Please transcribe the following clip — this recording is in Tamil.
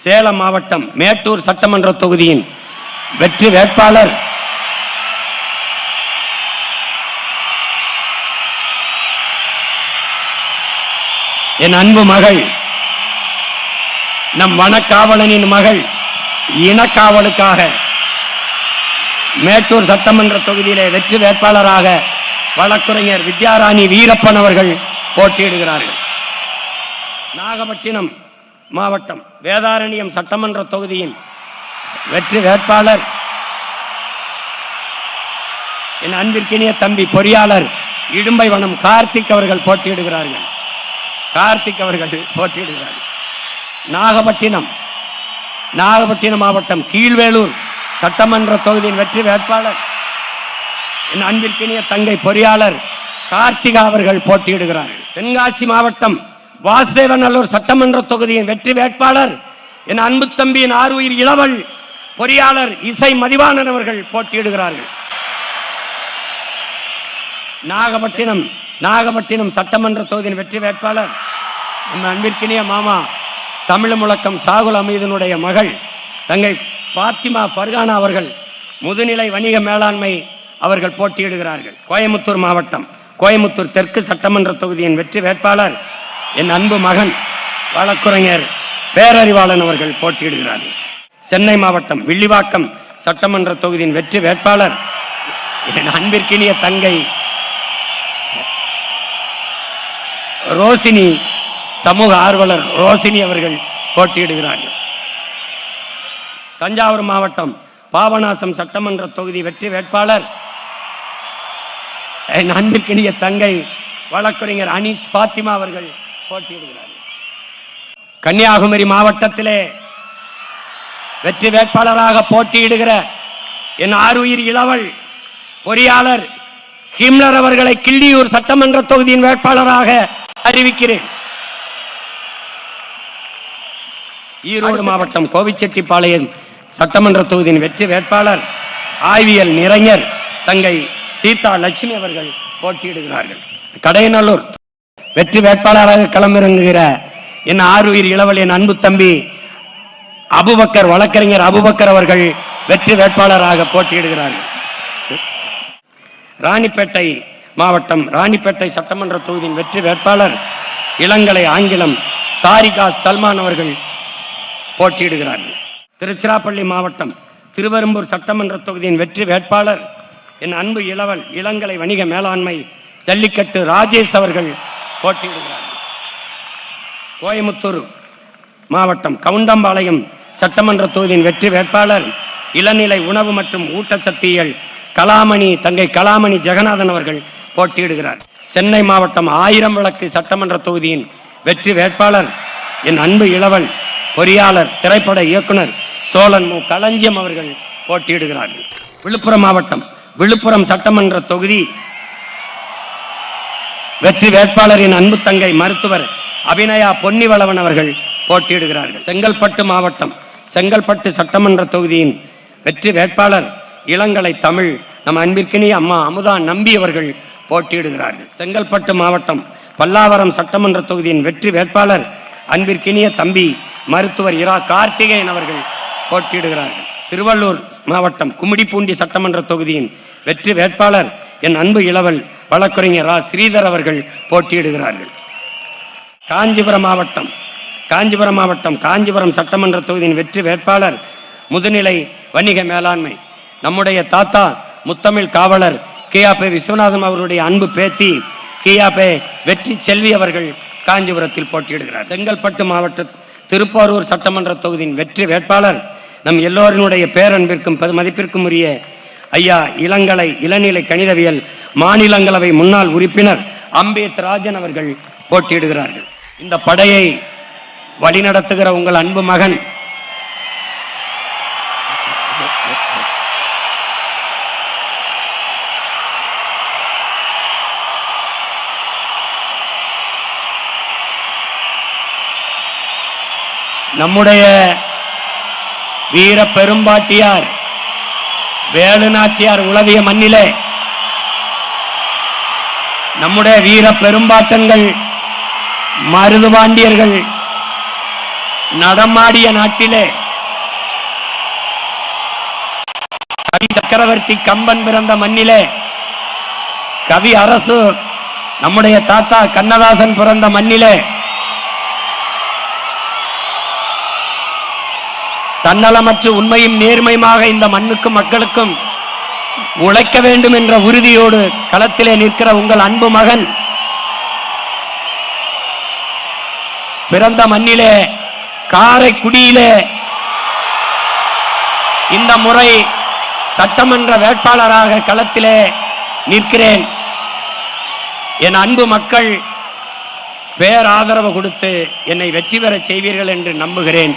சேலம் மாவட்டம் மேட்டூர் சட்டமன்ற தொகுதியின் வெற்றி வேட்பாளர் என் அன்பு மகள், நம் வனக்காவலனின் மகள், இனக்காவலுக்காக மேட்டூர் சட்டமன்ற தொகுதியிலே வெற்றி வேட்பாளராக வழக்குரைஞர் வித்யாராணி வீரப்பன் அவர்கள் போட்டியிடுகிறார்கள். நாகப்பட்டினம் மாவட்டம் வேதாரண்யம் சட்டமன்ற தொகுதியின் வெற்றி வேட்பாளர் என் அன்பிற்கினிய தம்பி பொறியாளர் இடும்பைவனம் கார்த்திக் அவர்கள் போட்டியிடுகிறார்கள். நாகப்பட்டினம் மாவட்டம் கீழ்வேலூர் சட்டமன்ற தொகுதியின் வெற்றி வேட்பாளர் என் அன்பிற்கினிய தங்கை பொறியாளர் கார்த்திகா அவர்கள் போட்டியிடுகிறார்கள். தென்காசி மாவட்டம் வாசுதேவநல்லூர் சட்டமன்ற தொகுதியின் வெற்றி வேட்பாளர் என் அன்பு தம்பியின் ஆறுயிர் இளவல் பொறியாளர் இசை மதிவாணன் அவர்கள் போட்டியிடுகிறார்கள். நாகப்பட்டினம் சட்டமன்ற தொகுதியின் வெற்றி வேட்பாளர் நம்ம அன்பிற்கினிய மாமா தமிழ் முழக்கம் சாகுல் அமீதனுடைய மகள் தங்கை பாத்திமா ஃபர்கானா அவர்கள் முதுநிலை வணிக மேலாண்மை அவர்கள் போட்டியிடுகிறார்கள். கோயமுத்தூர் மாவட்டம் கோயமுத்தூர் தெற்கு சட்டமன்ற தொகுதியின் வெற்றி வேட்பாளர் என் அன்பு மகன் வழக்குரைஞர் பேரறிவாளன் அவர்கள் போட்டியிடுகிறார்கள். சென்னை மாவட்டம் வில்லிவாக்கம் சட்டமன்ற தொகுதியின் வெற்றி வேட்பாளர் என் அன்பிற்கினிய தங்கை ரோசினி, சமூக ஆர்வலர் ரோசினி அவர்கள் போட்டியிடுகிறார்கள். தஞ்சாவூர் மாவட்டம் பாபநாசம் சட்டமன்ற தொகுதி வெற்றி வேட்பாளர் என் அன்பிற்கினிய தங்கை வழக்குரைஞர் அனீஸ் பாத்திமா அவர்கள் போட்டியிடுகிறார்கள். கன்னியாகுமரி மாவட்டத்திலே வெற்றி வேட்பாளராக போட்டியிடுகிற என் ஆறுயிர் இளவல் பொறியாளர் ஹிம்லர் அவர்களை கிள்ளியூர் சட்டமன்ற தொகுதியின் வேட்பாளராக அறிவிக்கிறேன். ஈரோடு மாவட்டம் கோவிச்செட்டிப்பாளையம் சட்டமன்ற தொகுதியின் வெற்றி வேட்பாளர் ஆய்வியல் நிறைஞர் தங்கை சீதா லட்சுமி அவர்கள் போட்டியிடுகிறார்கள். கடையநல்லூர் வெற்றி வேட்பாளராக களமிறங்குகிற என் ஆறுயிர் இளவல் என் அன்பு தம்பி அபுபக்கர் வழக்கறிஞர் அபுபக்கர் அவர்கள் வெற்றி வேட்பாளராக போட்டியிடுகிறார்கள். ராணிப்பேட்டை மாவட்டம் ராணிப்பேட்டை சட்டமன்ற தொகுதியின் வெற்றி வேட்பாளர் இளங்கலை ஆங்கிலம் தாரிகா சல்மான் அவர்கள் போட்டியிடுகிறார்கள். திருச்சிராப்பள்ளி மாவட்டம் திருவெரும்பூர் சட்டமன்ற தொகுதியின் வெற்றி வேட்பாளர் என் அன்பு இளவல் இளங்கலை வணிக மேலாண்மை ஜல்லிக்கட்டு ராஜேஷ் அவர்கள் போட்டியிடுகிறார்கள். கோயமுத்தூர் மாவட்டம் கவுண்டம்பாளையம் சட்டமன்ற தொகுதியின் வெற்றி வேட்பாளர் இளநிலை உணவு மற்றும் ஊட்டச்சத்தியல் கலாமணி தங்கை கலாமணி ஜெகநாதன் அவர்கள் போட்டியிடுகிறார். சென்னை மாவட்டம் 1000 விளக்கு சட்டமன்ற தொகுதியின் வெற்றி வேட்பாளர் என் அன்பு இளவல் பொறியாளர் திரைப்பட இயக்குனர் சோழன் மு களஞ்சியம் அவர்கள் போட்டியிடுகிறார்கள். விழுப்புரம் மாவட்டம் விழுப்புரம் சட்டமன்ற தொகுதி வெற்றி வேட்பாளர் என் அன்பு தங்கை மருத்துவர் அபிநயா பொன்னிவளவன் அவர்கள் போட்டியிடுகிறார்கள். செங்கல்பட்டு மாவட்டம் செங்கல்பட்டு சட்டமன்ற தொகுதியின் வெற்றி வேட்பாளர் இளங்கலை தமிழ் நம் அன்பிற்கினிய அம்மா அமுதா நம்பி அவர்கள் போட்டியிடுகிறார்கள். செங்கல்பட்டு மாவட்டம் பல்லாவரம் சட்டமன்ற தொகுதியின் வெற்றி வேட்பாளர் அன்பிற்கினிய தம்பி மருத்துவர் இரா கார்த்திகேயன் அவர்கள் போட்டியிடுகிறார்கள். திருவள்ளூர் மாவட்டம் கும்மிடிப்பூண்டி சட்டமன்ற தொகுதியின் வெற்றி வேட்பாளர் என் அன்பு இளவல் வழக்குரைஞர் ரா ஸ்ரீதர் அவர்கள் போட்டியிடுகிறார்கள். காஞ்சிபுரம் மாவட்டம் காஞ்சிபுரம் சட்டமன்ற தொகுதியின் வெற்றி வேட்பாளர் முதுநிலை வணிக மேலாண்மை நம்முடைய தாத்தா முத்தமிழ் காவலர் கேஆபே விஸ்வநாதன் அவர்களுடைய அன்பு பேத்தி கேஆபே வெற்றி செல்வி அவர்கள் காஞ்சிபுரத்தில் போட்டியிடுகிறார். செங்கல்பட்டு மாவட்ட திருப்பாரூர் சட்டமன்ற தொகுதியின் வெற்றி வேட்பாளர் நம் எல்லோரினுடைய பேரன்பிற்கும் மதிப்பிற்கும் உரிய ஐயா இளநிலை கணிதவியல் மாநிலங்களவை முன்னாள் உறுப்பினர் அம்பேத் ராஜன் அவர்கள் போட்டியிடுகிறார்கள். இந்த படையை வழிநடத்துகிற உங்கள் அன்பு மகன் நம்முடைய வீர பெரும்பாட்டியார் வேலுநாச்சியார் உலவிய மண்ணிலே நம்முடைய வீர பெரும்பாட்டங்கள் மருதுபாண்டியர்கள் நடமாடிய நாட்டிலே கவி சக்கரவர்த்தி கம்பன் பிறந்த மண்ணிலே கவி அரசு நம்முடைய தாத்தா கண்ணதாசன் பிறந்த மண்ணிலே தன்னலமற்று உண்மையும் நேர்மையுமாக இந்த மண்ணுக்கும் மக்களுக்கும் உழைக்க வேண்டும் என்ற உறுதியோடு களத்திலே நிற்கிற உங்கள் அன்பு மகன் பிறந்த மண்ணிலே காரைக்குடியிலே இந்த முறை சட்டமன்ற வேட்பாளராக களத்திலே நிற்கிறேன். என் அன்பு மக்கள் பேராதரவு கொடுத்து என்னை வெற்றி பெற செய்வீர்கள் என்று நம்புகிறேன்.